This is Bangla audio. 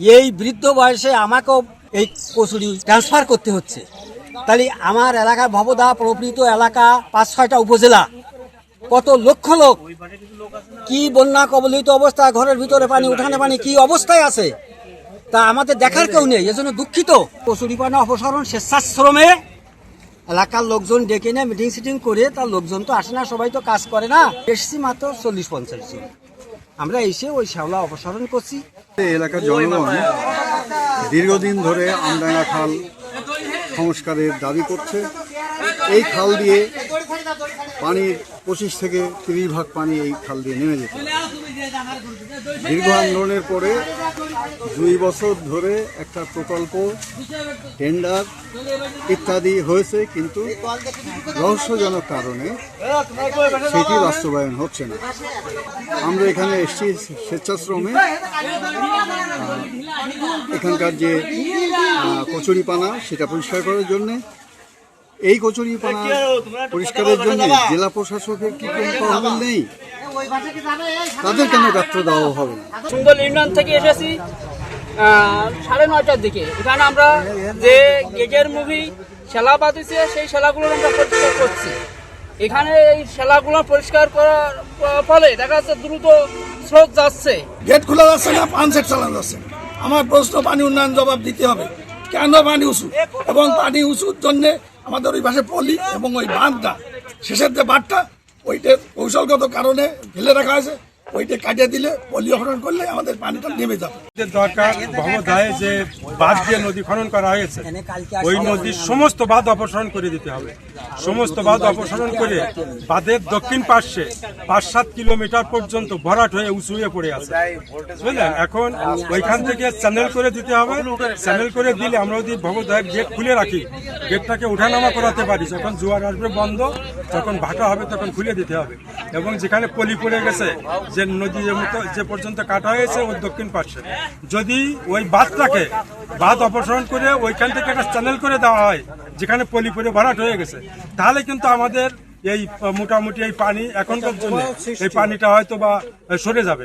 এই বৃদ্ধ বয়সে আমাকেও এই কচুরি ট্রান্সফার করতে হচ্ছে। তাহলে আমার এলাকার ভবদা প্রবৃত এলাকা ৫-৬টা উপজেলা, কত লক্ষ লোক কি বন্যা কবলিত অবস্থা, ঘরের ভিতরে পানি, উঠানে পানি, কি অবস্থায় আছে তা আমাদের দেখার কেউ নেই। এজন্য দুঃখিত। কচুরিপানা অপসারণ স্বেচ্ছাশ্রমে এলাকার লোকজন ডেকে নিয়ে মিটিং সিটিং করে, তার লোকজন তো আসে না, সবাই তো কাজ করে না। এসছি মাত্র ৪০-৫০ জন। আমরা এসে ওই শ্যাওলা অপসারণ করছি। এলাকার জনগণ দীর্ঘদিন ধরে আমডাঙ্গা খাল সংস্কারের দাবি করছে। এই খাল দিয়ে পানির ২৫ থেকে ৩০ ভাগ পানি এই খাল দিয়ে নেমে যেত। দীর্ঘ আন্দোলনের পরে ২ বছর ধরে একটা প্রকল্প, টেন্ডার ইত্যাদি হয়েছে, কিন্তু রহস্যজনক কারণে সেটি বাস্তবায়ন হচ্ছে না। আমরা এখানে এসেছি স্বেচ্ছাশ্রমে এখানকার যে কচুরিপানা সেটা পরিষ্কার করার জন্যে। এই কচুরিপানা পরিষ্কারের জন্য জেলা প্রশাসকের কি কোনো তহবিল নেই? তাদের কেন গাত্র দেওয়া হবে না? সুন্দর ইউনিয়ন থেকে এসেছি 9:30টার দিকে। এখানে আমরা যে গেটের মুভি শেলা বাঁধিছে সেই শেলাগুলো আমরা পরিষ্কার করছি। এখানে এই শেলাগুলো পরিষ্কার করার ফলে দেখা যাচ্ছে দ্রুত স্রোত যাচ্ছে, গেট খোলা যাচ্ছে না, পাম্প সেট চালানো যাচ্ছে। আমার প্রশ্ন, পানি উন্নয়ন জবাব দিতে হবে, কেন পানি উঁচু? এবং পানি উঁচুর জন্য আমাদের ওই পাশে পলি এবং ওই বাঁধটা, শেষের যে বাঁধটা, ওইটার কৌশলগত কারণে ফেলে রাখা আছে। ওইটা কাটিয়ে দিলে, পলি অপসারণ করলে আমাদের পানিটা নেমে যাবে। দরকার ভবদাহে যে বাঁধ দিয়ে নদী খনন করা হয়েছে, ওই নদীর সমস্ত বাঁধ অপসারণ করে দিতে হবে। সমস্ত বাঁধ অপসারণ করে বাঁধের দক্ষিণ পার্শ্বে ৫-৭ কিলোমিটার পর্যন্ত ভরাট হয়ে উঁচু হয়ে পড়ে আছে, বুঝলেন। এখন ওইখান থেকে চ্যানেল করে দিতে হবে। চ্যানেল করে দিলে আমরা যদি ভবদাহের গেট খুলে রাখি, গেটটাকে উঠানামা করাতে পারি। যখন জোয়ার আসবে বন্ধ, যখন ভাটা হবে তখন খুলে দিতে হবে। এবং যেখানে পলি পড়ে গেছে, যে নদীর মতো যে পর্যন্ত কাটা হয়েছে ওই দক্ষিণ পাশে, যদি ওই বাঁধটাকে বাঁধ অপসারণ করে ওইখান থেকে একটা চ্যানেল করে দেওয়া হয় যেখানে পলি পরে ভরাট হয়ে গেছে, তাহলে কিন্তু আমাদের এই মোটামুটি এই পানি এখনকার জন্য এই পানিটা হয়তো বা সরে যাবে।